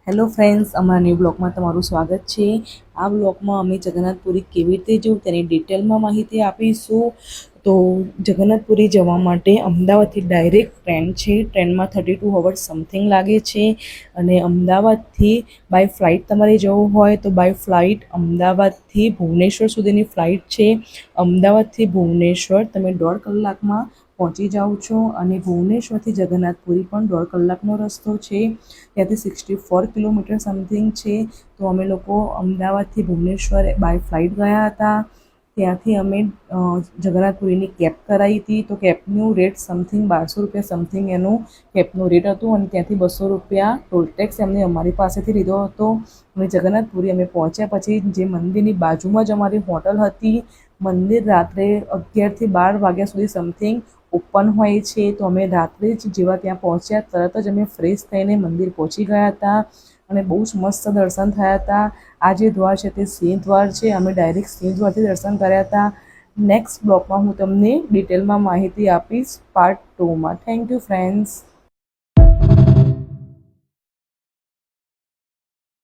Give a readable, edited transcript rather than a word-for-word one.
Hello friends, અમારા new બ્લોગમાં તમારું સ્વાગત છે। આ બ્લોગમાં અમે જગન્નાથપુરી કેવી રીતે જવું તેની ડિટેલમાં માહિતી આપીશું। તો જગન્નાથપુરી જવા માટે અમદાવાદથી ડાયરેક્ટ ટ્રેન છે। ટ્રેનમાં 32 અવર્સ સમથિંગ લાગે છે અને અમદાવાદથી બાય ફ્લાઇટ તમારે જવું હોય તો બાય ફ્લાઇટ અમદાવાદથી ભુવનેશ્વર સુધીની ફ્લાઇટ છે। અમદાવાદથી ભુવનેશ્વર તમે 1.5 કલાકમાં પહોંચી જાઓ છો અને ભુવનેશ્વરથી જગન્નાથપુરી પણ 1.5 કલાકનો રસ્તો છે। ત્યાંથી 64 કિલોમીટર સમથિંગ છે। તો અમે લોકો અમદાવાદથી ભુવનેશ્વર બાય ફ્લાઇટ ગયા હતા। ત્યાંથી અમે જગન્નાથપુરીની કેબ કરાવી હતી। તો કેબનું રેટ સમથિંગ 1200 રૂપિયા સમથિંગ એનું કેબનું રેટ હતું અને ત્યાંથી 200 રૂપિયા ટોલ ટેક્સ એમને અમારી પાસેથી લીધો હતો। અને જગન્નાથપુરી અમે પહોંચ્યા પછી જે મંદિરની બાજુમાં જ અમારી હોટલ હતી। મંદિર રાત્રે 11 થી 12 વાગ્યા સુધી સમથિંગ ઓપન હોય છે। તો અમે રાત્રે જ જેવા ત્યાં પહોંચ્યા તરત જ અમે ફ્રેશ થઈને મંદિર પહોંચી ગયા હતા અને બહુ જ મસ્ત દર્શન થયા હતા। આ જે દ્વાર છે તે સિંહ દ્વાર છે। અમે ડાયરેક્ટ સિંહ દ્વારથી દર્શન કર્યા હતા। નેક્સ્ટ બ્લોગમાં હું તમને ડિટેલમાં માહિતી આપીશ પાર્ટ 2માં। Thank you friends.